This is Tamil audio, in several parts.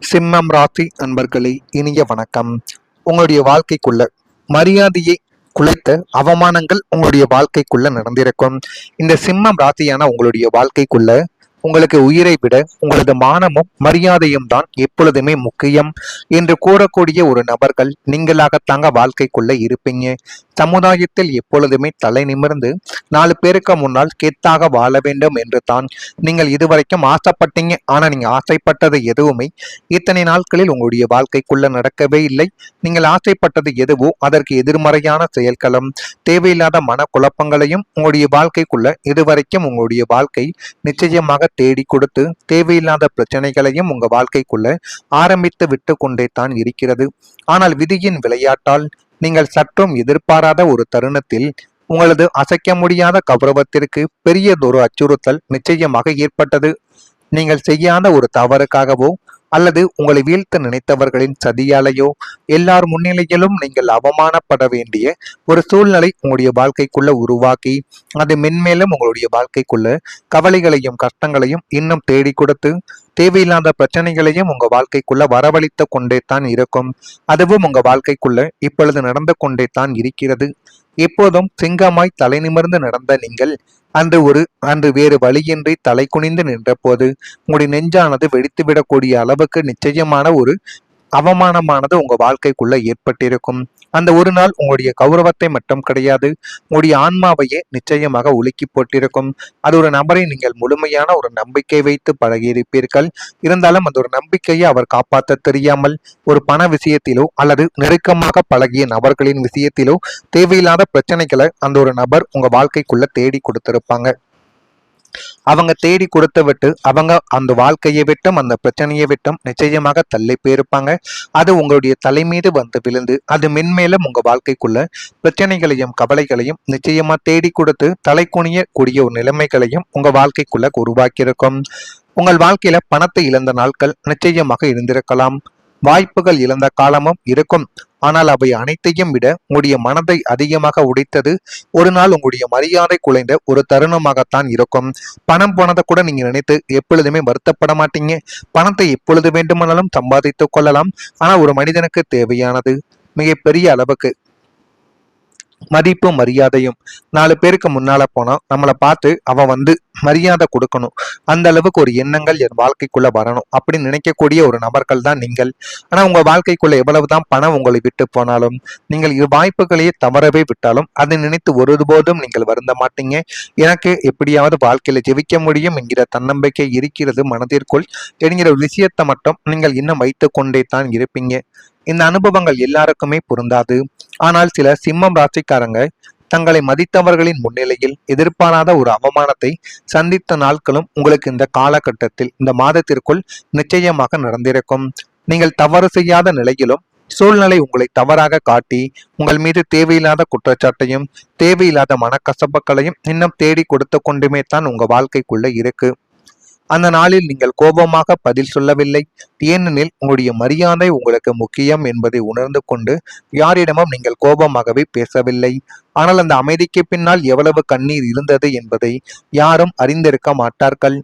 சிம்மம் ராசி அன்பர்களே, இனிய வணக்கம். உங்களுடைய வாழ்க்கைக்குள்ள மரியாதையை குலைத்த அவமானங்கள் உங்களுடைய வாழ்க்கைக்குள்ள நடந்திருக்கும். இந்த சிம்மம் ராசியான உங்களுடைய வாழ்க்கைக்குள்ள உங்களுக்கு உயிரை விட உங்களது மானமும் மரியாதையும் தான் எப்பொழுதுமே முக்கியம் என்று கூறக்கூடிய ஒரு நபர்கள் நீங்களாகத்தாங்க வாழ்க்கைக்குள்ள இருப்பீங்க. சமுதாயத்தில் எப்பொழுதுமே தலை நிமிர்ந்து 4 பேருக்கு முன்னால் கெத்தாக வாழ வேண்டும் என்று தான் நீங்கள் இதுவரைக்கும் ஆசைப்பட்டீங்க. ஆனா நீங்க ஆசைப்பட்டது எதுவுமே இத்தனை நாட்களில் உங்களுடைய வாழ்க்கைக்குள்ள நடக்கவே இல்லை. நீங்கள் ஆசைப்பட்டது எதுவோ அதற்கு எதிர்மறையான செயல்களும் தேவையில்லாத மனக்குழப்பங்களையும் உங்களுடைய வாழ்க்கைக்குள்ள இதுவரைக்கும் உங்களுடைய வாழ்க்கை நிச்சயமாக தேடி கொடுத்து தேவையில்லாத பிரச்சனைகளையும் உங்க வாழ்க்கைக்குள்ள ஆரம்பித்து விட்டு கொண்டே தான் இருக்கிறது. ஆனால் விதியின் விளையாட்டால் நீங்கள் சற்றும் எதிர்பாராத ஒரு தருணத்தில் உங்களது அசைக்க முடியாத கௌரவத்திற்கு பெரியதொரு அச்சுறுத்தல் நிச்சயமாக ஏற்பட்டது. நீங்கள் செய்யாத ஒரு தவறுக்காகவோ அல்லது உங்களை வீழ்த்த நினைத்தவர்களின் சதியாலேயோ எல்லார் முன்னிலையிலும் நீங்கள் அவமானப்பட வேண்டிய ஒரு சூழ்நிலை உங்களுடைய வாழ்க்கைக்குள்ள உருவாக்கி அது மென்மேலும் உங்களுடைய வாழ்க்கைக்குள்ள கவலைகளையும் கஷ்டங்களையும் இன்னும் தேடி கொடுத்து தேவையில்லாத பிரச்சனைகளையும் உங்க வாழ்க்கைக்குள்ள வரவழைத்து கொண்டே தான் இருக்கும். அதுவும் உங்க வாழ்க்கைக்குள்ள இப்பொழுது நடந்து கொண்டே தான் இருக்கிறது. எப்போதும் சிங்கமாய் தலை நிமிர்ந்து நடந்த நீங்கள் அன்று வேறு வழியின்றி தலை குனிந்து நின்ற போது உங்களுடைய நெஞ்சானது வெடித்துவிடக்கூடிய அளவுக்கு நிச்சயமான ஒரு அவமானமானது உங்க வாழ்க்கைக்குள்ள ஏற்பட்டிருக்கும். அந்த ஒரு நாள் உங்களுடைய கௌரவத்தை மட்டும் கிடையாது, உங்களுடைய ஆன்மாவையே நிச்சயமாக உலுக்கி போட்டிருக்கும். அது ஒரு நபரை நீங்கள் முழுமையான ஒரு நம்பிக்கை வைத்து பழகியிருப்பீர்கள். இருந்தாலும் அந்த ஒரு நம்பிக்கையை அவர் காப்பாற்ற தெரியாமல் ஒரு பண விஷயத்திலோ அல்லது நெருக்கமாக பழகிய நபர்களின் விஷயத்திலோ தேவையில்லாத பிரச்சனைகளை அந்த ஒரு நபர் உங்க வாழ்க்கைக்குள்ள தேடி கொடுத்திருப்பாங்க. அவங்க தேடி கொடுத்து விட்டு அவங்க அந்த வாழ்க்கையை விட்டும் அந்த பிரச்சனையை விட்டும் நிச்சயமாக தள்ளி போயிருப்பாங்க. அது உங்களுடைய தலை மீது வந்து விழுந்து அது மென்மேலும் உங்க வாழ்க்கைக்குள்ள பிரச்சனைகளையும் கவலைகளையும் நிச்சயமா தேடி கொடுத்து தலை குனிய கூடிய ஒரு நிலைமைகளையும் உங்க வாழ்க்கைக்குள்ள உருவாக்கியிருக்கும். உங்கள் வாழ்க்கையில பணத்தை இழந்த நாட்கள் நிச்சயமாக இருந்திருக்கலாம். வாய்ப்புகள் இழந்த காலமும் இருக்கும். ஆனால் அவை அனைத்தையும் விட உங்களுடைய மனதை அதிகமாக உடைத்தது ஒரு நாள் உங்களுடைய மரியாதை குலைந்த ஒரு தருணமாகத்தான் இருக்கும். பணம் போனதை கூட நீங்க நினைத்து எப்பொழுதுமே வருத்தப்பட மாட்டீங்க. பணத்தை எப்பொழுது வேண்டுமானாலும் சம்பாதித்துக் கொள்ளலாம். ஆனா ஒரு மனிதனுக்கு தேவையானது மிகப்பெரிய அளவுக்கு மதிப்பு மரியாதையும் 4 பேருக்கு முன்னால போனா நம்மளை பார்த்து அவன் மரியாதை கொடுக்கணும், அந்த அளவுக்கு ஒரு எண்ணங்கள் என் வாழ்க்கைக்குள்ள வரணும் அப்படின்னு நினைக்கக்கூடிய ஒரு நபர்கள் தான் நீங்கள். ஆனா உங்க வாழ்க்கைக்குள்ள எவ்வளவுதான் பணம் உங்களை விட்டு போனாலும் நீங்கள் வாய்ப்புகளையே தவறவே விட்டாலும் அதை நினைத்து ஒருபோதும் நீங்கள் வருந்த மாட்டீங்க. எனக்கு எப்படியாவது வாழ்க்கையில ஜெயிக்க முடியும் என்கிற தன்னம்பிக்கை இருக்கிறது மனதிற்குள் என்கிற ஒரு விஷயத்தை மட்டும் நீங்கள் இன்னும் வைத்து கொண்டே தான் இருப்பீங்க. இந்த அனுபவங்கள் எல்லாருக்குமே பொருந்தாது. ஆனால் சில சிம்மம் ராசிக்காரங்க தங்களை மதித்தவர்களின் முன்னிலையில் எதிர்பாராத ஒரு அவமானத்தை சந்தித்த நாட்களும் உங்களுக்கு இந்த காலகட்டத்தில் இந்த மாதத்திற்குள் நிச்சயமாக நடந்திருக்கும். நீங்கள் தவறு செய்யாத நிலையிலும் சூழ்நிலை உங்களை தவறாக காட்டி உங்கள் மீது தேவையில்லாத குற்றச்சாட்டையும் தேவையில்லாத மனக்கசப்புகளையும் இன்னும் தேடி கொடுத்து கொண்டுமே தான் உங்க வாழ்க்கைக்குள்ள இருக்கு. அந்த நாளில் நீங்கள் கோபமாக பதில் சொல்லவில்லை. ஏனெனில் உங்களுடைய மரியாதை உங்களுக்கு முக்கியம் என்பதை உணர்ந்து கொண்டு யாரிடமும் நீங்கள் கோபமாகவே பேசவில்லை. ஆனால் அந்த அமைதிக்கு பின்னால் எவ்வளவு கண்ணீர் இருந்தது என்பதை யாரும் அறிந்திருக்க மாட்டார்கள்.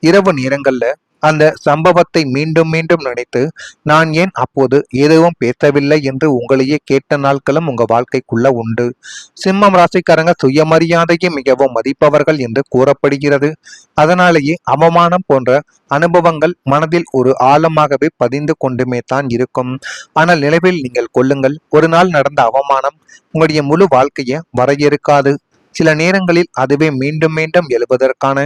இரவு நேரங்கள்ல அந்த சம்பவத்தை மீண்டும் மீண்டும் நினைத்து நான் ஏன் அப்போது எதுவும் பேசவில்லை என்று உங்களையே கேட்ட நாட்களும் உங்க வாழ்க்கைக்குள்ள உண்டு. சிம்மம் ராசிக்காரங்க சுயமரியாதையை மிகவும் மதிப்பவர்கள் என்று கூறப்படுகிறது. அதனாலேயே அவமானம் போன்ற அனுபவங்கள் மனதில் ஒரு ஆழமாகவே பதிந்து கொண்டுமே தான் இருக்கும். ஆனால் நினைவில் நீங்கள் கொள்ளுங்கள், ஒரு நாள் நடந்த அவமானம் உங்களுடைய முழு வாழ்க்கையை வரையறுக்காது. சில நேரங்களில் அதுவே மீண்டும் மீண்டும் எழுவதற்கான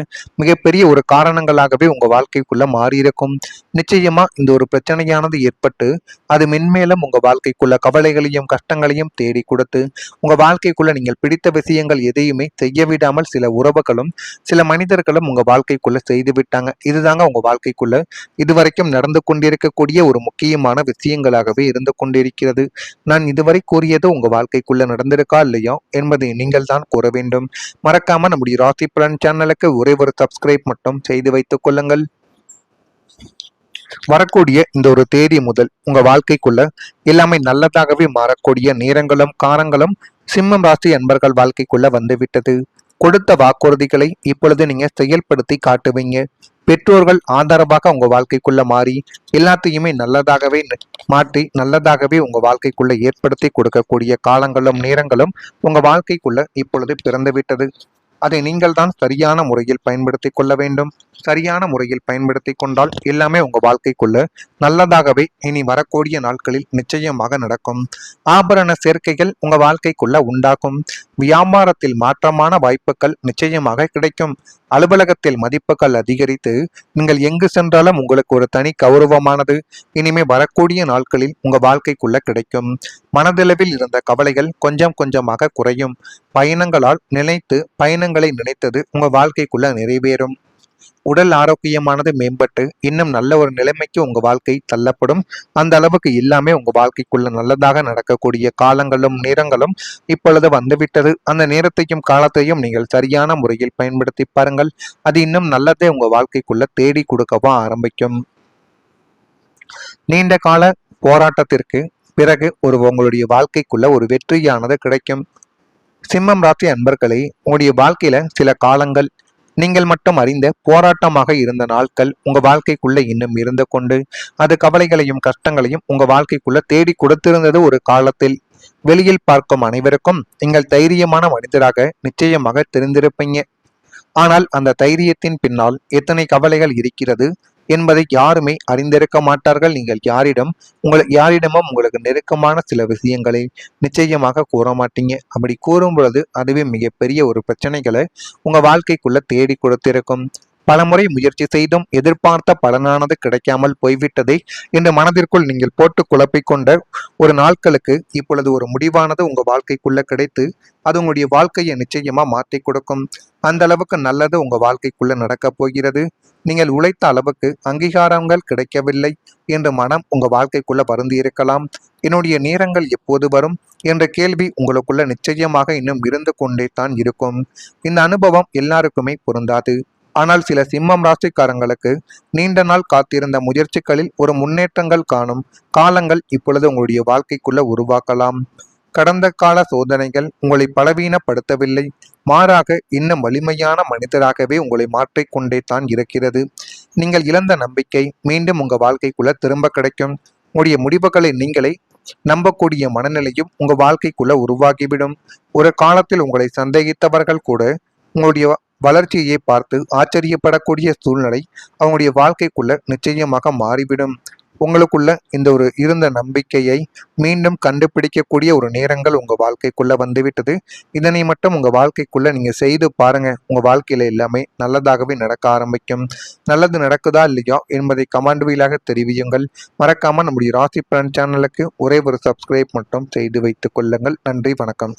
மிகப்பெரிய ஒரு காரணங்களாகவே உங்க வாழ்க்கைக்குள்ள மாறியிருக்கும். நிச்சயமா இந்த ஒரு பிரச்சனையானது ஏற்பட்டு அது மென்மேலும் உங்க வாழ்க்கைக்குள்ள கவலைகளையும் கஷ்டங்களையும் தேடி கொடுத்து உங்க வாழ்க்கைக்குள்ள நீங்கள் பிடித்த விஷயங்கள் எதையுமே செய்ய விடாமல் சில உறவுகளும் சில மனிதர்களும் உங்க வாழ்க்கைக்குள்ள செய்து விட்டாங்க. இதுதாங்க உங்க வாழ்க்கைக்குள்ள இதுவரைக்கும் நடந்து கொண்டிருக்கக்கூடிய ஒரு முக்கியமான விஷயங்களாகவே இருந்து கொண்டிருக்கிறது. நான் இதுவரை கூறியது உங்க வாழ்க்கைக்குள்ள நடந்திருக்கா இல்லையா என்பதை நீங்கள் தான் கூற வேண்டும். மறக்காம நம்முடைய ராசி பலன் சேனலுக்கு ஒரே ஒரு சப்ஸ்கிரைப் மட்டும் செய்து வைத்துக் கொள்ளுங்கள். வரக்கூடிய இந்த ஒரு தேதி முதல் உங்க வாழ்க்கைக்குள்ள எல்லாமே நல்லதாகவே மாறக்கூடிய நேரங்களும் காலங்களும் சிம்மம் ராசி அன்பர்கள் வாழ்க்கைக்குள்ள வந்து விட்டது. கொடுத்த வாக்குறுதிகளை இப்பொழுது நீங்க செயல்படுத்தி காட்டுவீங்க. பெற்றோர்கள் ஆதரவாக உங்க வாழ்க்கைக்குள்ள மாறி எல்லாத்தையுமே நல்லதாகவே மாற்றி நல்லதாகவே உங்க வாழ்க்கைக்குள்ள ஏற்படுத்தி கொடுக்கக்கூடிய காலங்களும் நேரங்களும் உங்க வாழ்க்கைக்குள்ள இப்பொழுது பிறந்து விட்டது. அதை நீங்கள் தான் சரியான முறையில் பயன்படுத்தி கொள்ள வேண்டும். சரியான முறையில் பயன்படுத்தி கொண்டால் எல்லாமே உங்க வாழ்க்கைக்குள்ள நல்லதாகவே இனி வரக்கூடிய நாட்களில் நிச்சயமாக நடக்கும். ஆபரண சேர்க்கைகள் உங்க வாழ்க்கைக்குள்ள உண்டாகும். வியாபாரத்தில் மாற்றமான வாய்ப்புகள் நிச்சயமாக கிடைக்கும். அலுவலகத்தில் மதிப்புகள் அதிகரித்து நீங்கள் எங்கு சென்றாலும் உங்களுக்கு ஒரு தனி கௌரவமானது இனிமே வரக்கூடிய நாட்களில் உங்க வாழ்க்கைக்குள்ள கிடைக்கும். மனதளவில் இருந்த கவலைகள் கொஞ்சம் கொஞ்சமாக குறையும். பயணங்களை நினைத்தது உங்க வாழ்க்கைக்குள்ள நிறைவேறும். உடல் ஆரோக்கியமானது மேம்பட்டு இன்னும் நல்ல ஒரு நிலைமைக்கு உங்க வாழ்க்கை தள்ளப்படும். அந்த அளவுக்கு எல்லாமே உங்க வாழ்க்கைக்குள்ள நல்லதாக நடக்கக்கூடிய காலங்களும் நேரங்களும் இப்பொழுது வந்துவிட்டது. அந்த நேரத்தையும் காலத்தையும் நீங்கள் சரியான முறையில் பயன்படுத்தி பாருங்கள். அது இன்னும் நல்லதே உங்க வாழ்க்கைக்குள்ள தேடி கொடுக்கவா ஆரம்பிக்கும். நீண்ட கால போராட்டத்திற்கு பிறகு உங்களுடைய வாழ்க்கைக்குள்ள ஒரு வெற்றியானது கிடைக்கும். சிம்மம் ராசி அன்பர்களே, உங்களுடைய வாழ்க்கையில சில காலங்கள் நீங்கள் மட்டும் அறிந்த போராட்டமாக இருந்த நாட்கள் உங்க வாழ்க்கைக்குள்ள இன்னும் இருந்து கொண்டு அது கவலைகளையும் கஷ்டங்களையும் உங்க வாழ்க்கைக்குள்ள தேடி கொடுத்திருந்தது ஒரு காலத்தில். வெளியில் பார்க்கும் அனைவருக்கும் நீங்கள் தைரியமான மனிதராக நிச்சயமாக தெரிந்திருப்பீங்க. ஆனால் அந்த தைரியத்தின் பின்னால் எத்தனை கவலைகள் இருக்கிறது என்பதை யாருமே அறிந்திருக்க மாட்டார்கள். நீங்கள் யாரிடமும் உங்களுக்கு நெருக்கமான சில விஷயங்களை நிச்சயமாக கூற மாட்டீங்க. அப்படி கூறும் பொழுது அதுவே மிகப்பெரிய ஒரு பிரச்சனைகளை உங்க வாழ்க்கைக்குள்ள தேடி கொடுத்திருக்கும். பலமுறை முயற்சி செய்தும் எதிர்பார்த்த பலனானது கிடைக்காமல் போய்விட்டதே என்று மனதிற்குள் நீங்கள் போட்டு குழப்பிக்கொண்ட ஒரு நாட்களுக்கு இப்பொழுது ஒரு முடிவானது உங்க வாழ்க்கைக்குள்ள கிடைத்து அது உங்களுடைய வாழ்க்கையை நிச்சயமா மாற்றி கொடுக்கும். அந்த அளவுக்கு நல்லது உங்க வாழ்க்கைக்குள்ள நடக்கப் போகிறது. நீங்கள் உழைத்த அளவுக்கு அங்கீகாரங்கள் கிடைக்கவில்லை என்ற மனம் உங்க வாழ்க்கைக்குள்ள வருந்தி இருக்கலாம். என்னுடைய நேரங்கள் எப்போது வரும் என்ற கேள்வி உங்களுக்குள்ள நிச்சயமாக இன்னும் இருந்து கொண்டே தான் இருக்கும். இந்த அனுபவம் எல்லாருக்குமே பொருந்தாது. ஆனால் சில சிம்மம் ராசிக்காரங்களுக்கு நீண்ட நாள் காத்திருந்த முயற்சிகளில் ஒரு முன்னேற்றங்கள் காணும் காலங்கள் இப்பொழுது உங்களுடைய வாழ்க்கைக்குள்ள உருவாக்கலாம். கடந்த கால சோதனைகள் உங்களை பலவீனப்படுத்தவில்லை, மாறாக இன்னும் வலிமையான மனிதராகவே உங்களை மாற்றிக்கொண்டே தான் இருக்கிறது. நீங்கள் இழந்த நம்பிக்கை மீண்டும் உங்க வாழ்க்கைக்குள்ள திரும்ப கிடைக்கும். உங்களுடைய முடிவுகளை நீங்களே நம்பக்கூடிய மனநிலையும் உங்க வாழ்க்கைக்குள்ள உருவாகிவிடும். ஒரு காலத்தில் உங்களை சந்தேகித்தவர்கள் கூட உங்களுடைய வளர்ச்சியை பார்த்து ஆச்சரியப்படக்கூடிய சூழ்நிலை அவங்களுடைய வாழ்க்கைக்குள்ள நிச்சயமாக மாறிவிடும். உங்களுக்குள்ள இந்த ஒரு இருந்த நம்பிக்கையை மீண்டும் கண்டுபிடிக்கக்கூடிய ஒரு நேரங்கள் உங்க வாழ்க்கைக்குள்ள வந்துவிட்டது. இதனை மட்டும் உங்க வாழ்க்கைக்குள்ள நீங்க செய்து பாருங்க. உங்க வாழ்க்கையில எல்லாமே நல்லதாகவே நடக்க ஆரம்பிக்கும். நல்லது நடக்குதா இல்லையா என்பதை கமெண்ட் வாயிலாக தெரிவியுங்கள். மறக்காம நம்முடைய ராசி பலன் சேனலுக்கு ஒரே ஒரு சப்ஸ்கிரைப் மட்டும் செய்து வைத்துக் கொள்ளுங்கள். நன்றி, வணக்கம்.